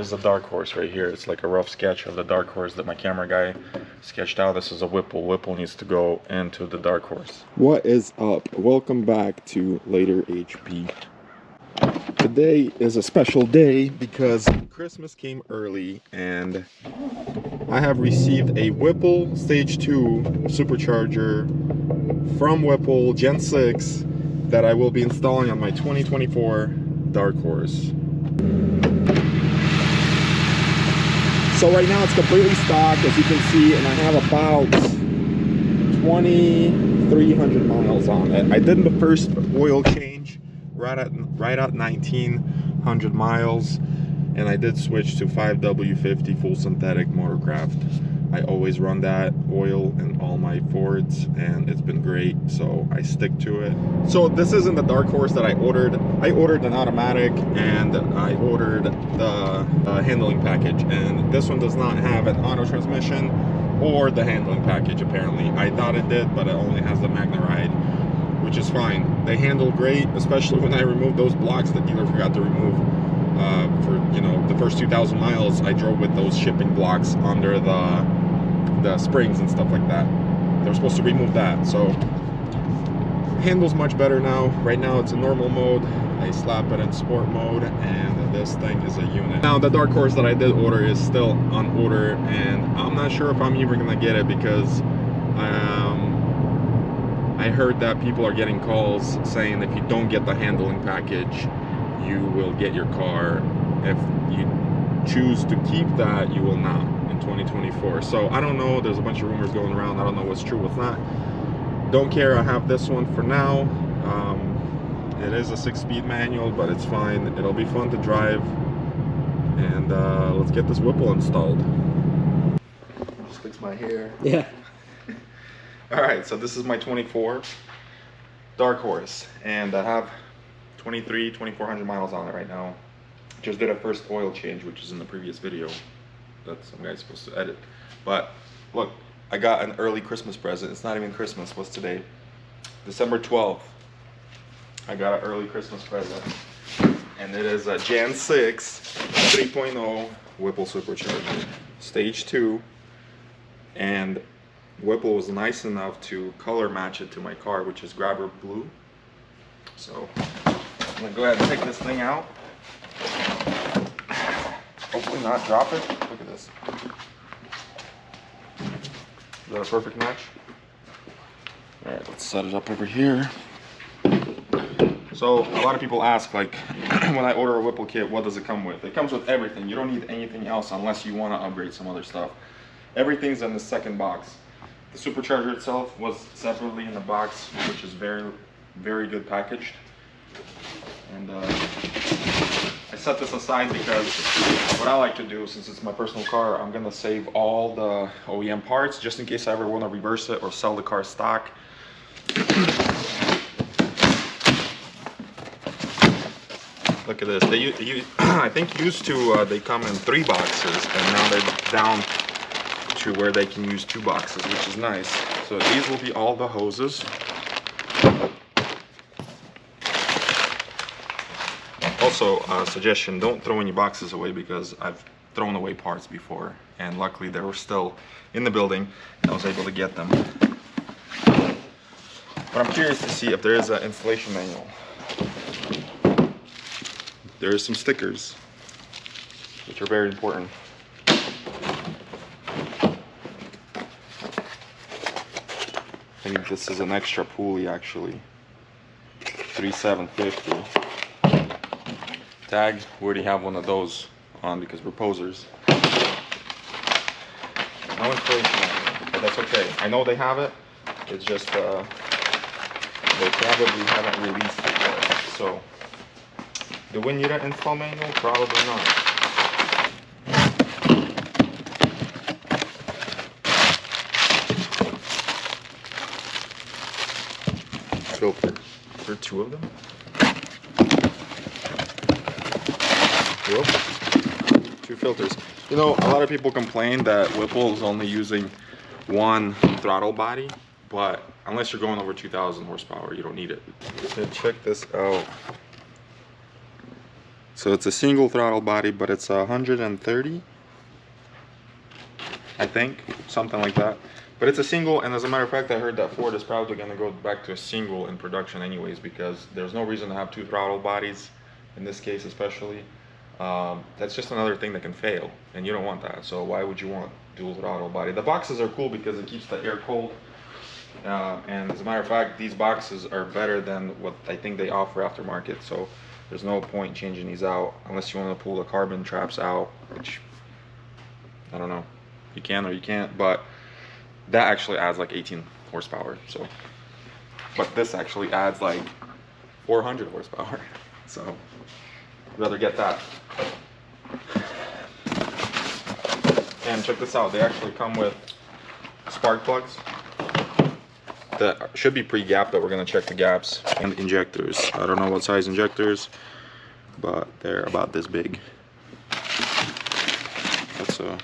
There's a dark horse right here. It's like a rough sketch of the dark horse that my camera guy sketched out. This is a Whipple. Whipple needs to go into the dark horse. What is up? Welcome back to Later HP. Today is a special day because Christmas came early and I have received a Whipple Stage 2 Supercharger from Whipple Gen 6 that I will be installing on my 2024 Dark Horse. So right now it's completely stock, as you can see, and I have about 2,300 miles on it. I did the first oil change right at 1,900 miles, and I did switch to 5W50 full synthetic motorcraft. I always run that oil in all my Fords, and it's been great, so I stick to it. So this isn't the Dark Horse that I ordered. I ordered an automatic, and I ordered the handling package, and this one does not have an auto transmission or the handling package. Apparently I thought it did, but it only has the Magna Ride, which is fine. They handle great, especially when I removed those blocks the dealer forgot to remove. For, you know, the first 2,000 miles I drove with those shipping blocks under the springs and stuff like that. They're supposed to remove that, so handles much better now. Right now it's in normal mode. I slap it in sport mode, and this thing is a unit. Now the Dark Horse that I did order is still on order, and I'm not sure if I'm even gonna get it because I heard that people are getting calls saying if you don't get the handling package, you will get your car. If you choose to keep that, you will not in 2024. So I don't know, there's a bunch of rumors going around. I don't know what's true with that. Don't care, I have this one for now. It is a 6-speed manual, but it's fine. It'll be fun to drive, and let's get this Whipple installed. Just fix my hair. Yeah. All right, so this is my 24 Dark Horse, and I have 2,400 miles on it right now. Just did a first oil change, which is in the previous video that some guy's supposed to edit. But look, I got an early Christmas present. It's not even Christmas. What's today? December 12th. I got an early Christmas present, and it is a Gen 6 3.0 Whipple Supercharger, Stage 2, and Whipple was nice enough to color match it to my car, which is grabber blue. So I'm gonna go ahead and take this thing out. Hopefully not drop it. Look at this. Is that a perfect match? All right, let's set it up over here. So a lot of people ask, like, when I order a Whipple kit, what does it come with? It comes with everything. You don't need anything else unless you want to upgrade some other stuff. Everything's in the second box. The supercharger itself was separately in the box, which is very, very good packaged. And I set this aside because what I like to do, since it's my personal car, I'm gonna save all the OEM parts just in case I ever want to reverse it or sell the car stock. Look at this. I think used to they come in 3 boxes, and now they're down to where they can use 2 boxes, which is nice. So these will be all the hoses. Also, suggestion, don't throw any boxes away because I've thrown away parts before, and luckily they were still in the building and I was able to get them. But I'm curious to see if there is an installation manual. There are some stickers, which are very important. I think this is an extra pulley actually. 3,750. Tag, we already have one of those on because we're posers. No installation manual, but that's okay. I know they have it. It's just they probably haven't released it yet. So, do we need an install manual? Probably not. Filter. There are 2 of them. Yep. 2 filters. You know, a lot of people complain that Whipple is only using 1 throttle body, but unless you're going over 2,000 horsepower, you don't need it. So check this out. So it's a single throttle body, but it's 130, I think, something like that. But it's a single, and as a matter of fact, I heard that Ford is probably going to go back to a single in production anyways, because there's no reason to have two throttle bodies, in this case especially. That's just another thing that can fail, and you don't want that. So why would you want dual throttle body? The boxes are cool because it keeps the air cold. And as a matter of fact, these boxes are better than what I think they offer aftermarket. So there's no point changing these out unless you want to pull the carbon traps out, which I don't know. You can or you can't, but that actually adds like 18 horsepower. So, but this actually adds like 400 horsepower. So I'd rather get that. And check this out, they actually come with spark plugs that should be pre-gapped, but we're going to check the gaps, and injectors. I don't know what size injectors, but they're about this big. That's a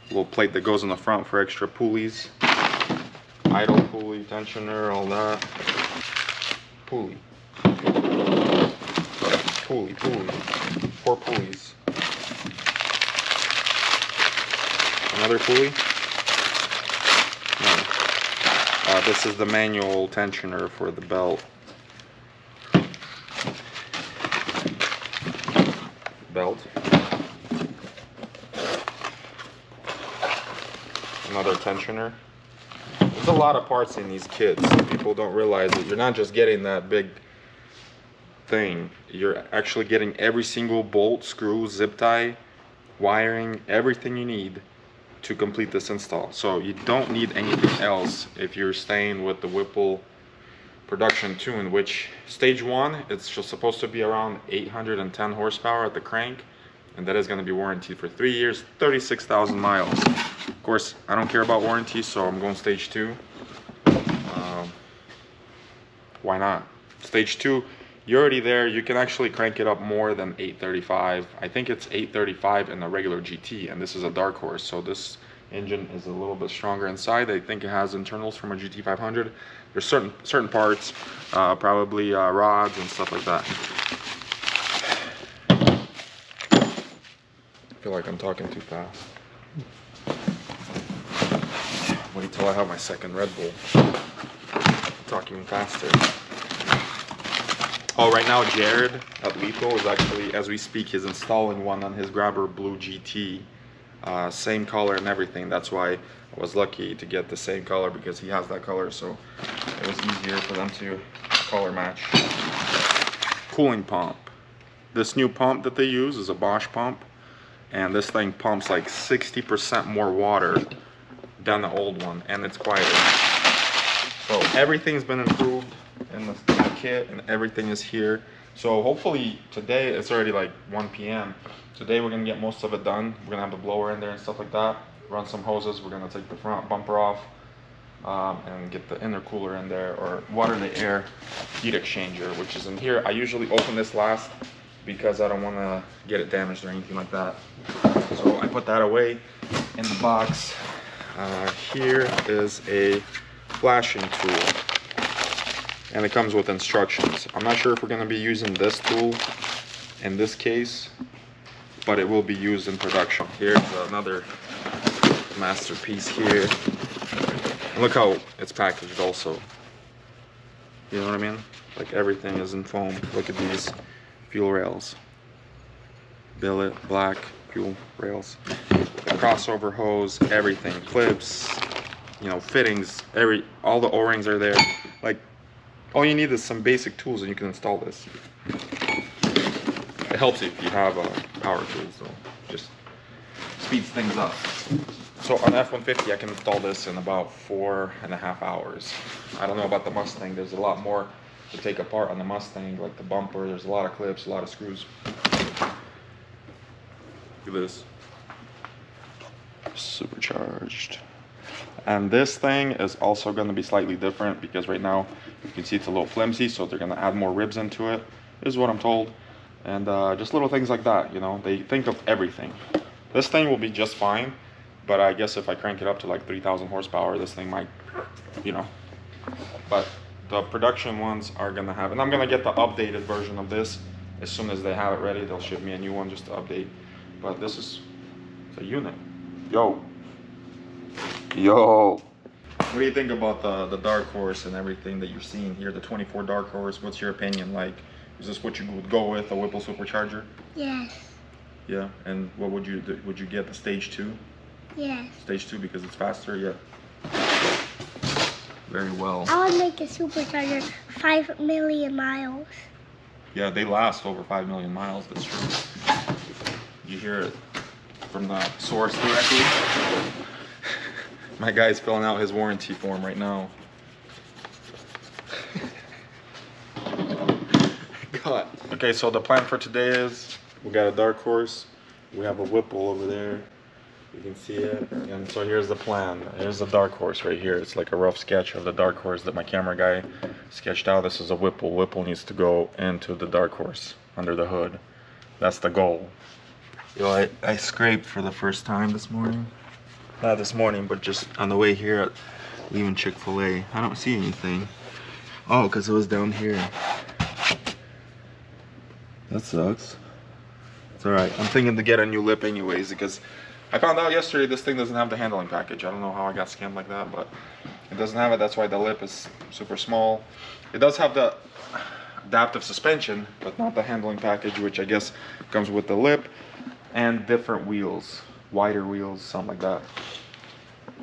little plate that goes in the front for extra pulleys. Idle pulley, tensioner, all that. Pulley. Pulley. 4 pulleys. Another pulley. No. This is the manual tensioner for the belt. Another tensioner. There's a lot of parts in these kits. People don't realize that you're not just getting that big thing. You're actually getting every single bolt, screw, zip tie, wiring, everything you need to complete this install. So you don't need anything else if you're staying with the Whipple production tune, which stage 1, it's just supposed to be around 810 horsepower at the crank, and that is going to be warranted for 3 years, 36,000 miles. Of course, I don't care about warranty, so I'm going stage 2. Why not? Stage 2, you're already there. You can actually crank it up more than 835. I think it's 835 in the regular GT, and this is a dark horse, so this engine is a little bit stronger inside. I think it has internals from a GT500. There's certain parts, probably rods and stuff like that. I feel like I'm talking too fast. Wait till I have my second Red Bull. Talking faster. Oh, right now Jared at Lethal is actually, as we speak, he's installing one on his Grabber Blue GT. Same color and everything. That's why I was lucky to get the same color, because he has that color, so it was easier for them to color match. Cooling pump. This new pump that they use is a Bosch pump, and this thing pumps like 60% more water than the old one, and it's quieter. So everything's been improved in the kit, and everything is here. So hopefully today, it's already like 1 p.m. Today we're gonna get most of it done. We're gonna have the blower in there and stuff like that. Run some hoses. We're gonna take the front bumper off and get the intercooler in there, or water the air heat exchanger, which is in here. I usually open this last because I don't want to get it damaged or anything like that. So I put that away in the box. Here is a flashing tool, and it comes with instructions. I'm not sure if we're going to be using this tool in this case, but it will be used in production. Here's another masterpiece here. And look how it's packaged also. You know what I mean? Like everything is in foam. Look at these fuel rails. Billet, black fuel rails. The crossover hose, everything. Clips, you know, fittings, all the O-rings are there. Like, all you need is some basic tools and you can install this. It helps if you have power tools, so just speeds things up. So on the F-150, I can install this in about 4.5 hours. I don't know about the Mustang. There's a lot more to take apart on the Mustang, like the bumper. There's a lot of clips, a lot of screws. Look at this. Supercharged. And this thing is also going to be slightly different, because right now you can see it's a little flimsy, so they're going to add more ribs into it. This is what I'm told. And just little things like that, you know, they think of everything. This thing will be just fine, but I guess if I crank it up to like 3,000 horsepower, this thing might, you know. But the production ones are going to have, and I'm going to get the updated version of this as soon as they have it ready, they'll ship me a new one just to update. But this is a unit. Yo. What do you think about the Dark Horse and everything that you're seeing here, the 24 Dark Horse? What's your opinion? Like, is this what you would go with, a Whipple Supercharger? Yes. Yeah, and what would you do? Would you get the stage 2? Yes. Stage 2 because it's faster, yeah. Very well. I would make a supercharger 5 million miles. Yeah, they last over 5 million miles, that's true. You hear it from the source directly. My guy's filling out his warranty form right now. God. Okay, so the plan for today is we got a Dark Horse. We have a Whipple over there. You can see it. And so here's the plan. Here's the Dark Horse right here. It's like a rough sketch of the Dark Horse that my camera guy sketched out. This is a Whipple. Whipple needs to go into the Dark Horse under the hood. That's the goal. Yo, I scraped for the first time this morning. Not this morning, but just on the way here at leaving Chick-fil-A. I don't see anything. Oh, because it was down here. That sucks. It's alright. I'm thinking to get a new lip anyways, because I found out yesterday this thing doesn't have the handling package. I don't know how I got scammed like that, but it doesn't have it. That's why the lip is super small. It does have the adaptive suspension, but not the handling package, which I guess comes with the lip and different wheels. Wider wheels, something like that.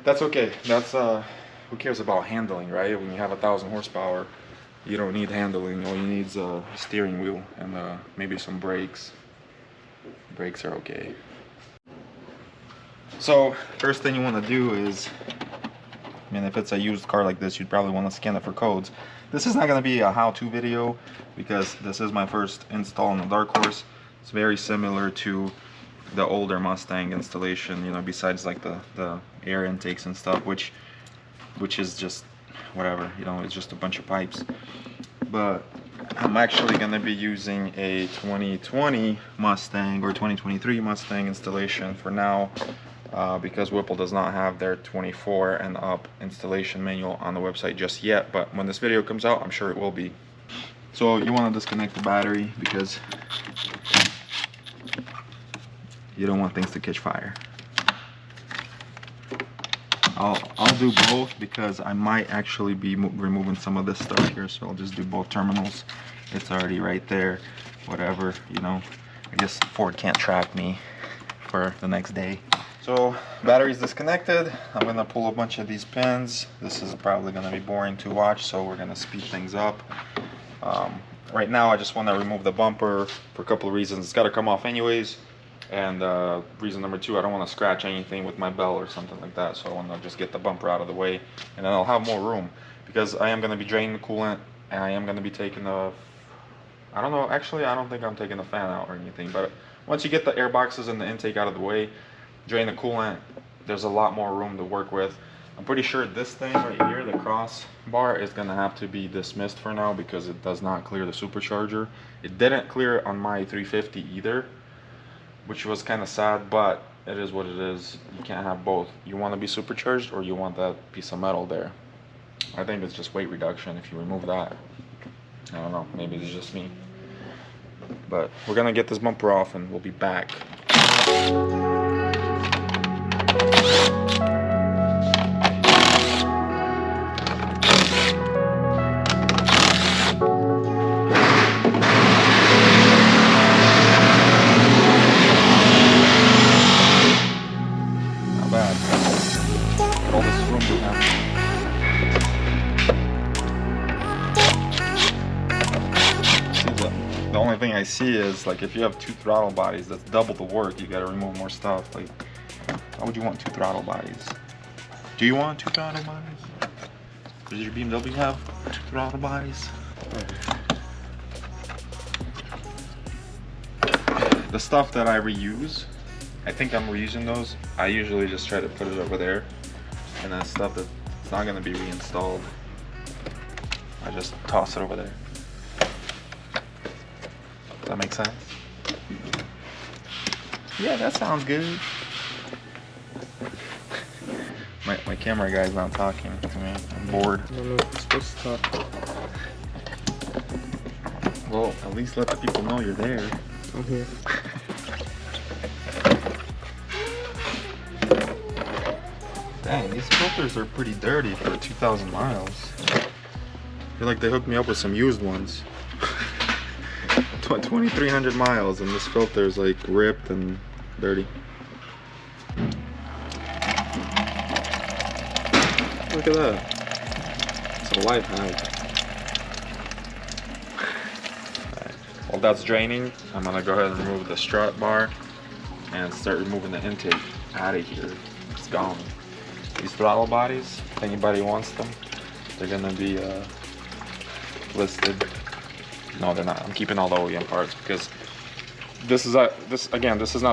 That's okay. That's who cares about handling, right? When you have 1,000 horsepower, you don't need handling. All you need is a steering wheel and maybe some brakes. Brakes are okay. So first thing you want to do is, I mean, if it's a used car like this, you'd probably want to scan it for codes. This is not going to be a how-to video because this is my first install on the Dark Horse. It's very similar to the older Mustang installation, you know, besides like the air intakes and stuff, which is just whatever, you know, it's just a bunch of pipes. But I'm actually going to be using a 2020 Mustang or 2023 Mustang installation for now, because Whipple does not have their 24 and up installation manual on the website just yet, but when this video comes out, I'm sure it will be. So you want to disconnect the battery because you don't want things to catch fire. I'll do both because I might actually be removing some of this stuff here, so I'll just do both terminals. It's already right there, whatever, you know. I guess Ford can't track me for the next day. So battery's disconnected. I'm gonna pull a bunch of these pins. This is probably gonna be boring to watch, so we're gonna speed things up. Right now I just want to remove the bumper for a couple of reasons. It's got to come off anyways. And reason number 2, I don't want to scratch anything with my belt or something like that, so I want to just get the bumper out of the way, and then I'll have more room, because I am going to be draining the coolant, and I am going to be taking the, I don't know, actually I don't think I'm taking the fan out or anything, but once you get the air boxes and the intake out of the way, drain the coolant, there's a lot more room to work with. I'm pretty sure this thing right here, the cross bar, is going to have to be dismissed for now, because it does not clear the supercharger. It didn't clear on my 350 either, which was kind of sad, but it is what it is. You can't have both. You want to be supercharged, or you want that piece of metal there. I think it's just weight reduction if you remove that. I don't know, maybe it's just me. But we're gonna get this bumper off and we'll be back. The only thing I see is, like, if you have 2 throttle bodies, that's double the work. You gotta remove more stuff. Like, why would you want 2 throttle bodies? Do you want 2 throttle bodies? Does your BMW have 2 throttle bodies? The stuff that I reuse, I think I'm reusing those. I usually just try to put it over there, and then stuff that's not gonna be reinstalled, I just toss it over there. Does that make sense? Yeah, that sounds good. My camera guy's not talking to me. I'm bored. No, you're supposed to talk. Well, at least let the people know you're there. I'm here. Dang, these filters are pretty dirty for 2,000 miles. I feel like they hooked me up with some used ones. 2,300 miles and this filter is like ripped and dirty. Look at that. It's a life hack. Right. While that's draining, I'm gonna go ahead and remove the strut bar and start removing the intake out of here. It's gone. These throttle bodies, if anybody wants them, they're gonna be listed. No, they're not. I'm keeping all the OEM parts because this is not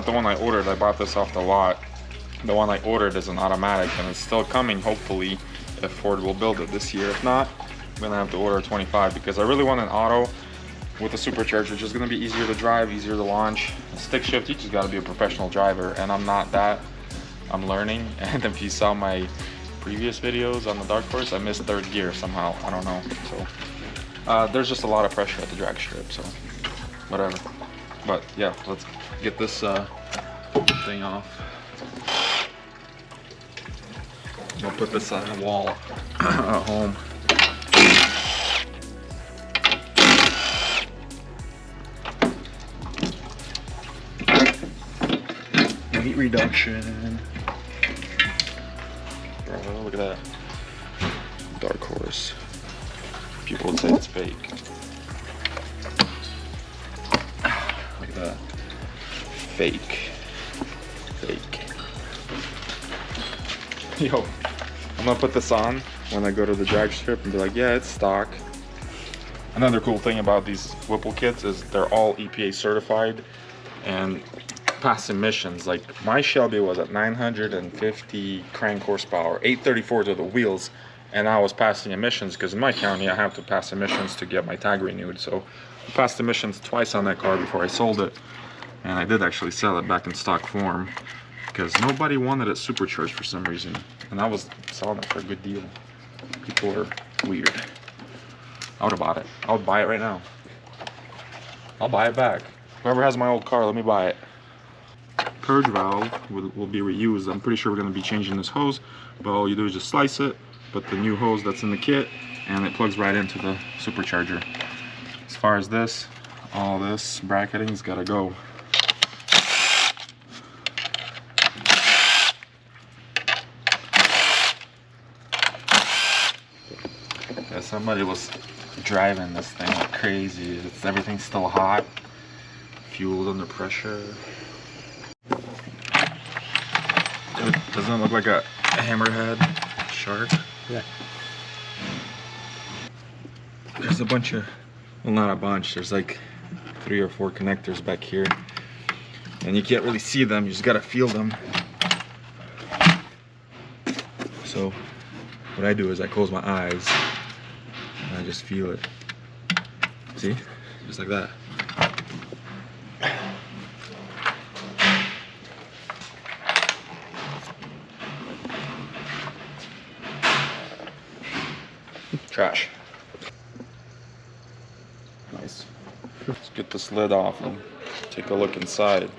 the one I ordered. I bought this off the lot. The one I ordered is an automatic and it's still coming, hopefully, if Ford will build it this year. If not, I'm gonna have to order a 25 because I really want an auto with a supercharger, which is gonna be easier to drive, easier to launch. A stick shift, you just gotta be a professional driver, and I'm not that. I'm learning, and if you saw my previous videos on the dark horse, I missed third gear somehow. I don't know. So there's just a lot of pressure at the drag strip, so whatever. But yeah, let's get this thing off. I'll put this on the wall at home. Weight reduction. Oh, look at that. Dark horse. People would say it's fake. Look at that. Fake. Fake. Yo, I'm gonna put this on when I go to the drag strip and be like, yeah, it's stock. Another cool thing about these Whipple kits is they're all EPA certified and pass emissions. Like my Shelby was at 950 crank horsepower, 834 to the wheels, and I was passing emissions because in my county I have to pass emissions to get my tag renewed. So I passed emissions twice on that car before I sold it, and I did actually sell it back in stock form because nobody wanted it supercharged for some reason, and I was selling it for a good deal. People are weird. I would have bought it. I would buy it right now. I'll buy it back. Whoever has my old car, let me buy it. Purge valve will be reused. I'm pretty sure we're going to be changing this hose, but all you do is just slice it, put the new hose that's in the kit, and it plugs right into the supercharger. As far as this, all this bracketing's got to go. Yeah, somebody was driving this thing like crazy. Everything's still hot. Fuel's under pressure. Doesn't it look like a hammerhead shark? Yeah. There's a bunch of, well, not a bunch, there's like 3 or 4 connectors back here. And you can't really see them, you just gotta feel them. So what I do is I close my eyes and I just feel it. See? Just like that. Trash. Nice. Let's get this lid off and take a look inside.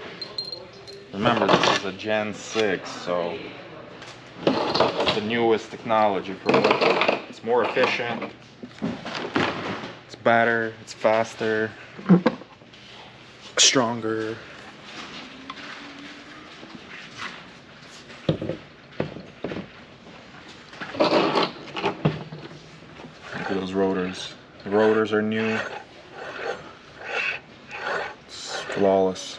Remember, this is a Gen 6, so it's the newest technology for it. It's more efficient, it's better, it's faster, stronger. Look at those rotors. The rotors are new. It's flawless.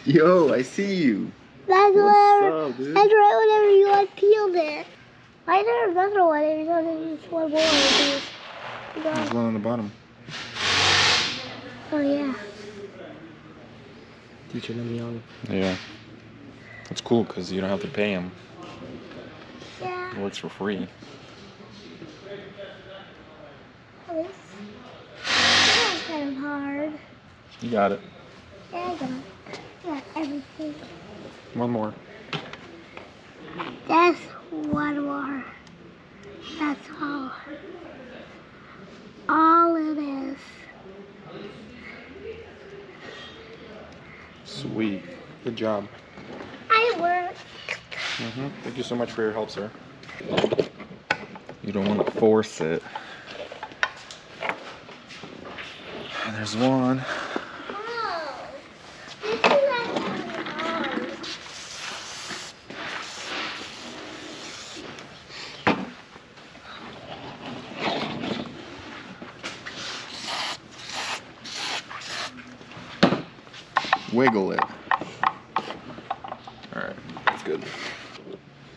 Yo, I see you. That's What's up, dude? That's right whenever you like peeled it. Why is there another one if you don't use one more? There's one on the bottom. Oh yeah. Teaching them young. Yeah. It's cool because you don't have to pay him. Yeah. It works for free. This is kind of You got it. Yeah, I got it. I got everything. One more. That's one more. That's all. All it is. Sweet. Good job. I work. Thank you so much for your help, sir. You don't want to force it. And there's one. Oh, this is actually hard. Wiggle it. Alright, that's good.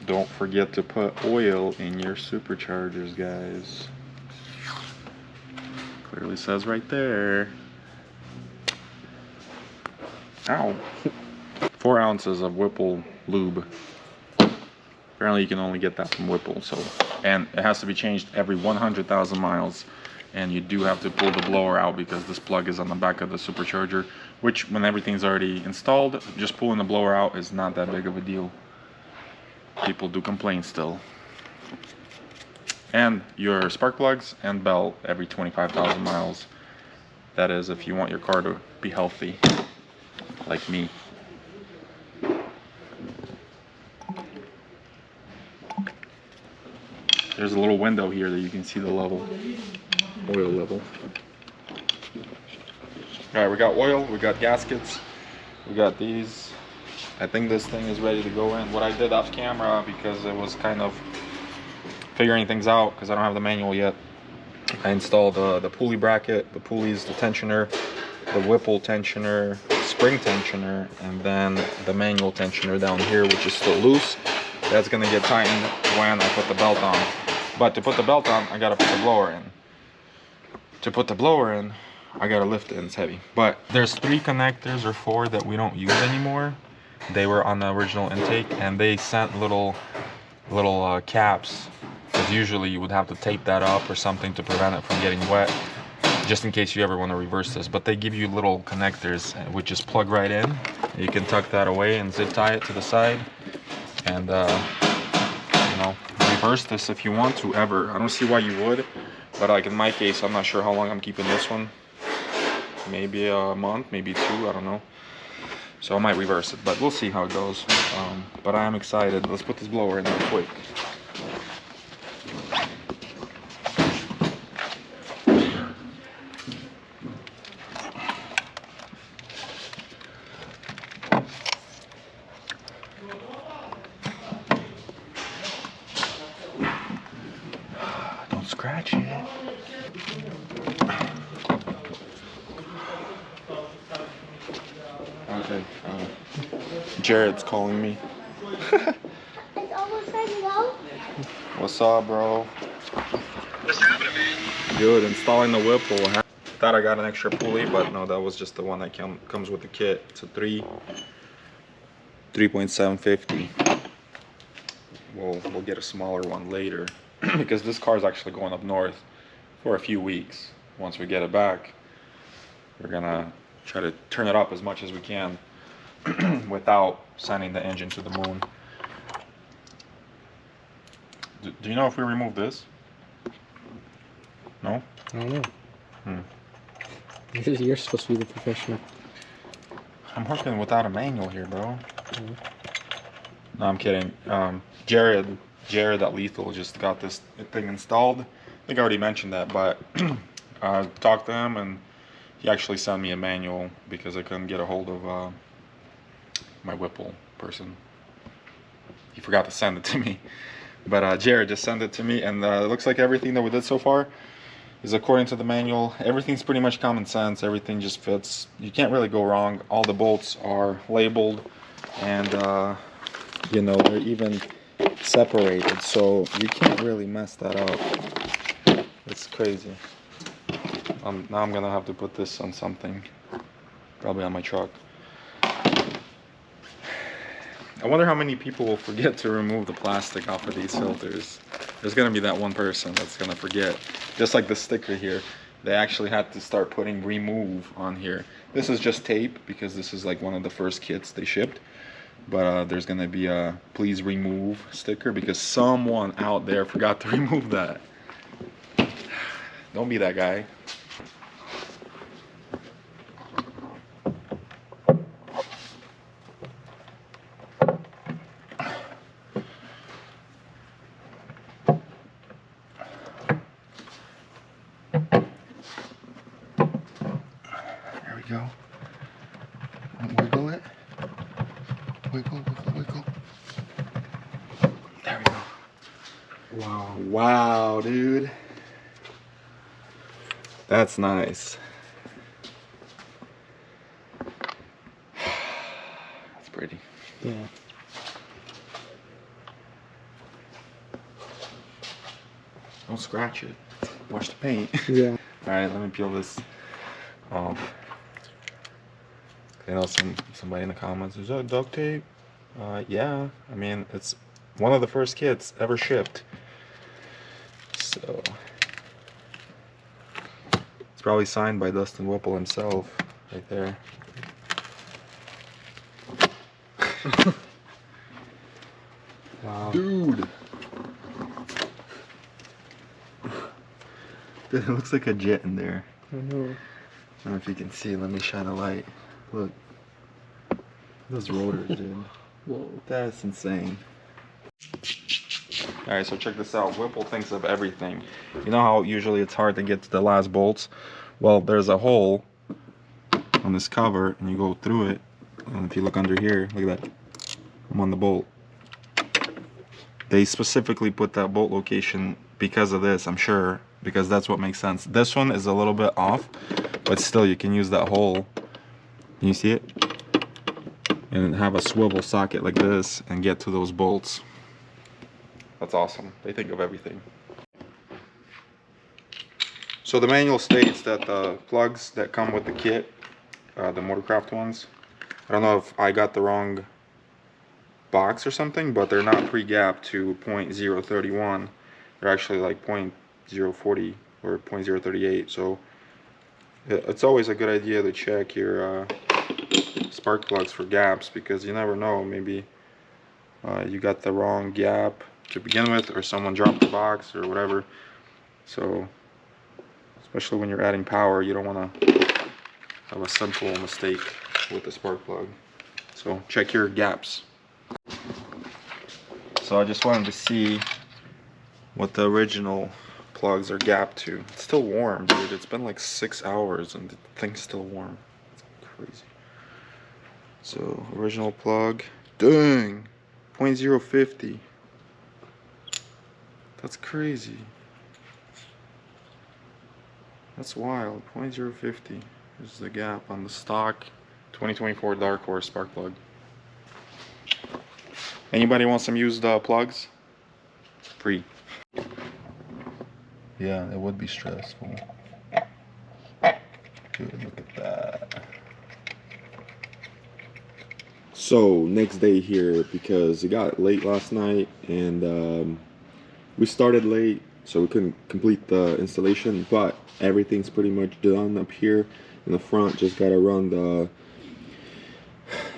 Don't forget to put oil in your superchargers, guys. Clearly says right there. Ow. 4 ounces of Whipple lube. Apparently you can only get that from Whipple, so, and it has to be changed every 100,000 miles. And you do have to pull the blower out because this plug is on the back of the supercharger, which when everything's already installed, just pulling the blower out is not that big of a deal. People do complain still. And your spark plugs and belt every 25,000 miles. That is if you want your car to be healthy, like me. There's a little window here that you can see the level, oil level. All right, we got oil, we got gaskets, we got these. I think this thing is ready to go in. What I did off camera, because it was kind of figuring things out, because I don't have the manual yet, I installed the pulley bracket, the pulleys, the tensioner, the Whipple tensioner, spring tensioner, and then the manual tensioner down here, which is still loose. That's gonna get tightened when I put the belt on. But to put the belt on, I gotta put the blower in. To put the blower in, I gotta lift it and it's heavy. But there's 3 connectors or 4 that we don't use anymore. They were on the original intake and they sent little caps, because usually you would have to tape that up or something to prevent it from getting wet, just in case you ever want to reverse this. But they give you little connectors which just plug right in. You can tuck that away and zip tie it to the side and you know, reverse this if you want to ever. I don't see why you would, but like in my case, I'm not sure how long I'm keeping this one. Maybe a month, maybe 2, I don't know. So I might reverse it, but we'll see how it goes. But I am excited. Let's put this blower in there quick. Don't scratch it. Okay, Jared's calling me. It's almost time to go. What's up, bro? What's happening, man? Good, installing the Whipple. Thought I got an extra pulley, but no, that was just the one that comes with the kit. It's a 3.750. We'll get a smaller one later because this car is actually going up north for a few weeks. Once we get it back, we're gonna try to turn it up as much as we can without sending the engine to the moon. Do you know if we remove this? No? I don't know. Hmm. You're supposed to be the professional. I'm working without a manual here, bro. No, I'm kidding. Jared at Lethal just got this thing installed. I think I already mentioned that, but I talked to him and he actually sent me a manual because I couldn't get a hold of my Whipple person. He forgot to send it to me. But Jared just sent it to me, and it looks like everything that we did so far is according to the manual. Everything's pretty much common sense. Everything just fits. You can't really go wrong. All the bolts are labeled, and you know, they're even separated, so you can't really mess that up. It's crazy. Now I'm gonna have to put this on something, probably on my truck. I wonder how many people will forget to remove the plastic off of these filters. There's gonna be that one person that's gonna forget. Just like the sticker here. they actually had to start putting remove on here. This is just tape because this is like one of the first kits they shipped. But there's gonna be a please remove sticker because someone out there forgot to remove that. Don't be that guy. There we go. Wiggle it. Wiggle, wiggle, wiggle. There we go. Wow. Wow, dude. That's nice. That's pretty. Yeah. Don't scratch it. Wash the paint. Yeah. Alright, let me peel this off. You know, somebody in the comments, is that duct tape? Yeah. I mean, it's one of the first kits ever shipped. So it's probably signed by Dustin Whipple himself, right there. Wow. Dude. It looks like a jet in there. I know. I don't know if you can see. Let me shine a light. Look. Those rotors, dude. Whoa. That's insane. Alright, so check this out. Whipple thinks of everything. You know how usually it's hard to get to the last bolts? Well, there's a hole on this cover, and you go through it. And if you look under here, look at that. I'm on the bolt. They specifically put that bolt location because of this, I'm sure. Because that's what makes sense. This one is a little bit off, but still you can use that hole. Can you see it? And have a swivel socket like this and get to those bolts. That's awesome. They think of everything. So the manual states that the plugs that come with the kit, the Motorcraft ones, I don't know if I got the wrong box or something, but they're not pre-gapped to 0.031. They're actually like 0.040 or 0.038. So it's always a good idea to check your spark plugs for gaps, because you never know, maybe you got the wrong gap to begin with, or someone dropped the box or whatever. So especially when you're adding power, you don't want to have a simple mistake with the spark plug. So check your gaps. So I just wanted to see what the original plugs are gapped to. It's still warm, dude. It's been like 6 hours and the thing's still warm. It's crazy. So original plug, dang, 0.050. That's crazy. That's wild. 0.050 is the gap on the stock 2024 Dark Horse spark plug. Anybody want some used plugs? Free. Yeah, it would be stressful. Dude, look at that. So next day here, because it got late last night and we started late, so we couldn't complete the installation, but everything's pretty much done up here in the front. Just gotta run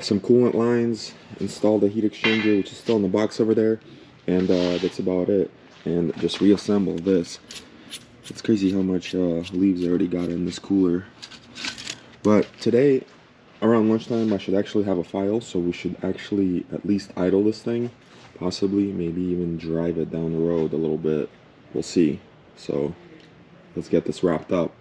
some coolant lines, install the heat exchanger, which is still in the box over there, and that's about it. And just reassemble this. It's crazy how much leaves I already got in this cooler. But today, around lunchtime, I should actually have a file, so we should actually at least idle this thing, possibly maybe even drive it down the road a little bit. We'll see. So let's get this wrapped up.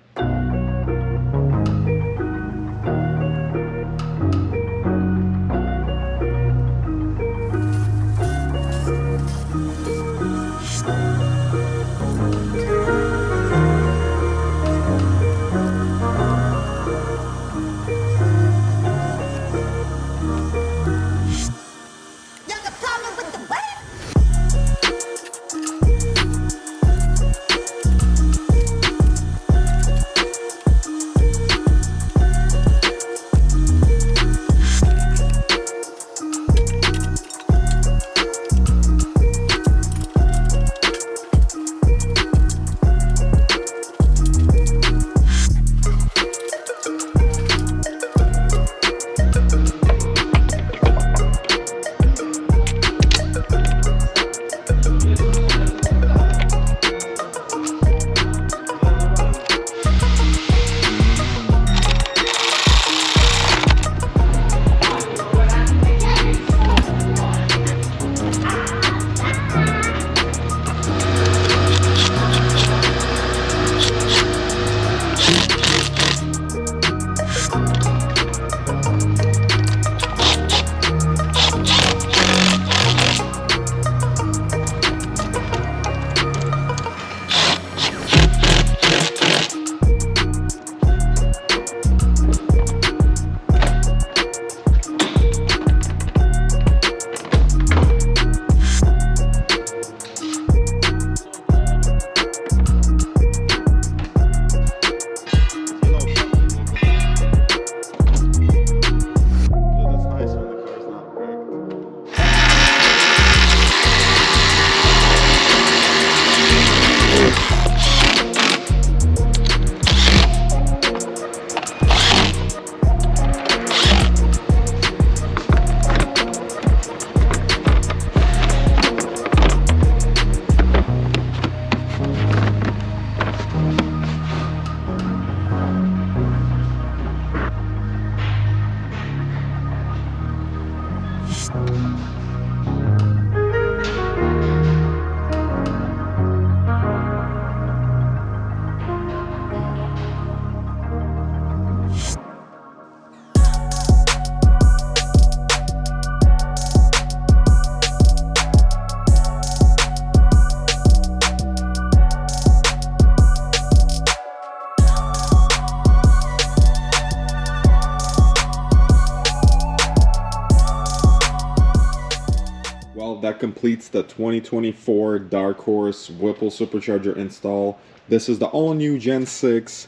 Well, that completes the 2024 Dark Horse Whipple Supercharger install. This is the all-new Gen 6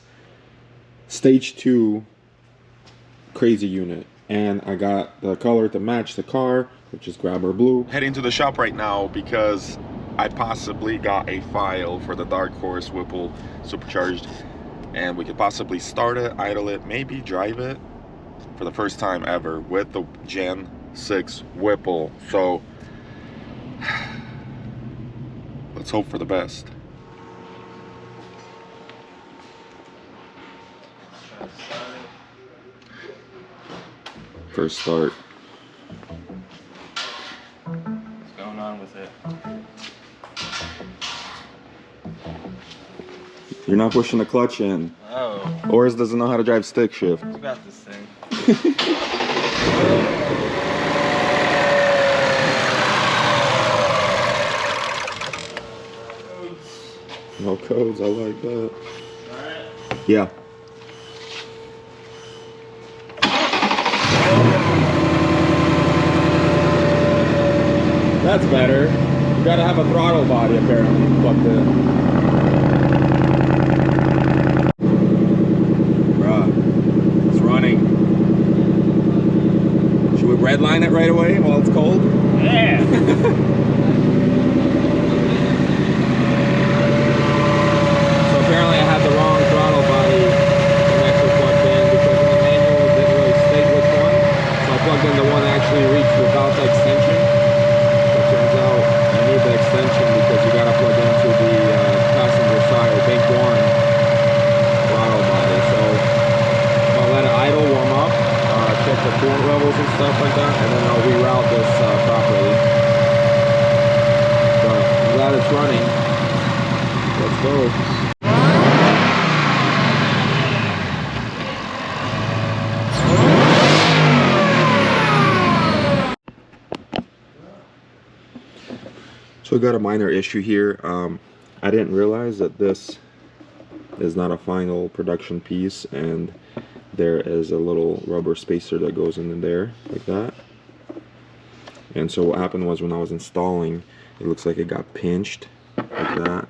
Stage 2 crazy unit. And I got the color to match the car, which is Grabber Blue. Heading to the shop right now because I possibly got a file for the Dark Horse Whipple Supercharged. And we could possibly start it, idle it, maybe drive it for the first time ever with the Gen 6 Whipple. So let's hope for the best. First start. What's going on with it? You're not pushing the clutch in. Oh. Oris doesn't know how to drive stick shift. You got this thing. No codes, I like that. Alright. Yeah. That's better. You gotta have a throttle body apparently plugged in. Bruh, it's running. Should we redline it right away while it's cold? Yeah. Apparently I had the wrong throttle body connector plugged in because in the manual it didn't really state which one. So I plugged in the one that actually reached without the extension. So it turns out you need the extension because you gotta plug into the passenger side or bank one throttle body. So I'll let it idle, warm up, check the coolant levels and stuff like that, and then I'll reroute this properly. But I'm glad it's running. Let's go. So I got a minor issue here. I didn't realize that this is not a final production piece, and there is a little rubber spacer that goes in there like that. And so what happened was when I was installing, it looks like it got pinched like that.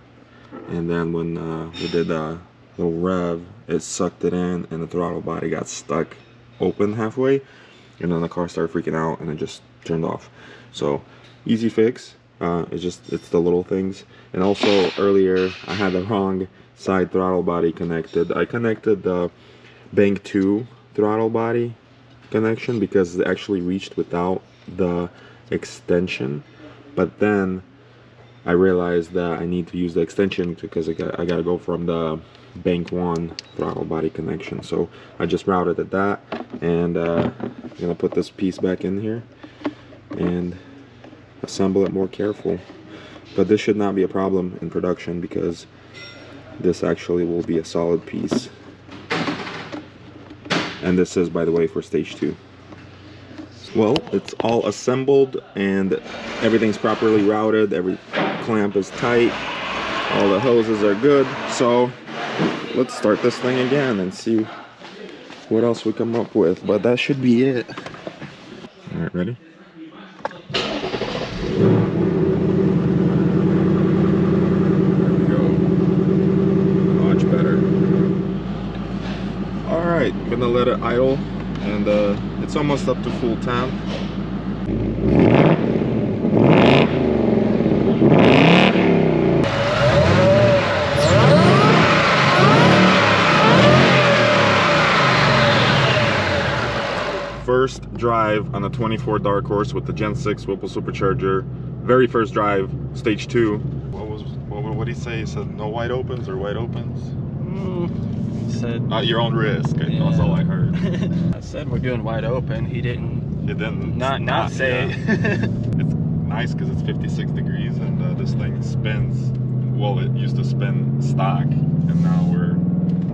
And then when we did a little rev, it sucked it in and the throttle body got stuck open halfway. And then the car started freaking out and it just turned off. So easy fix. It's the little things. And also earlier I had the wrong side throttle body connected. I connected the bank 2 throttle body connection because it actually reached without the extension, but then I realized that I need to use the extension because I gotta go from the bank 1 throttle body connection. So I just routed it that, and I'm gonna put this piece back in here and assemble it more careful. But this should not be a problem in production because this actually will be a solid piece. And this is, by the way, for stage 2. Well, it's all assembled and everything's properly routed. Every clamp is tight. All the hoses are good. So let's start this thing again and see what else we come up with. But that should be it. All right, ready? Alright, I'm gonna let it idle, and it's almost up to full tank. First drive on the 24 Dark Horse with the Gen 6 Whipple Supercharger. Very first drive, stage 2. What did he say? He said no wide opens or wide opens? He said At your own risk. Yeah. That's all I heard. I said we're doing wide open. He didn't It didn't. Not say. It's nice because it's 56 degrees and this thing spins. Well, it used to spin stock, and now we're,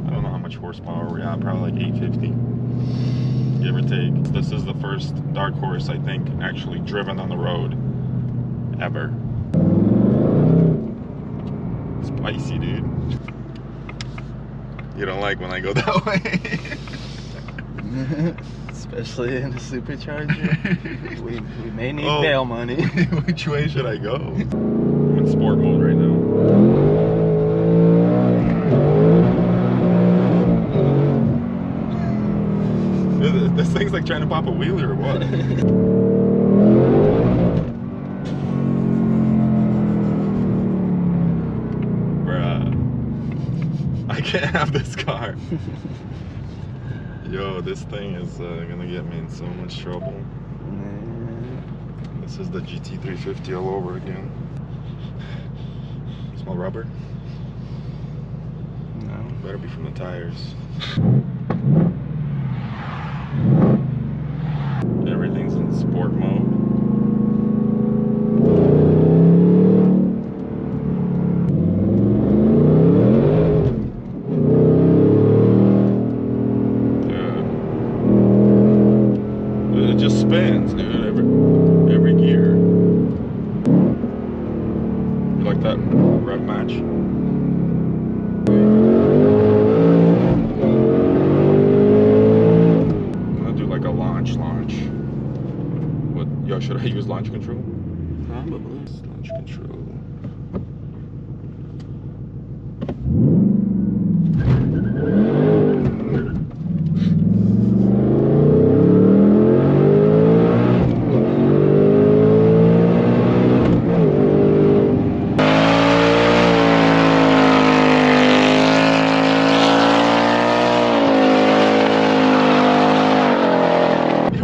I don't know how much horsepower we're at, probably like 850, give or take. This is the first dark horse, I think, actually driven on the road ever. Spicy, dude. You don't like when I go that way? Especially in the supercharger. we may need bail money. Which way should I go? I'm in sport mode right now. This thing's like trying to pop a wheelie or what? Bruh. I can't have this car. Yo, this thing is gonna get me in so much trouble. This is the GT350 all over again. Smell rubber? No. Better be from the tires. Everything's in sport mode. It just spins, dude, every gear. You like that rev match? I'm gonna do like a launch. What? Yo, should I use launch control? Probably. Launch control.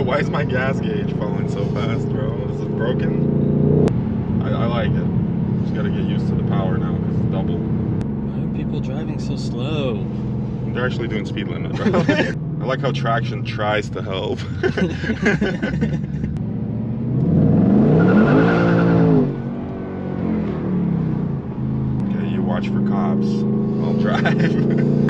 Why is my gas gauge falling so fast, bro? Is it broken? I like it. Just gotta get used to the power now because it's double. Why are people driving so slow? They're actually doing speed limit, bro. I like how traction tries to help. Okay, you watch for cops. I'll drive.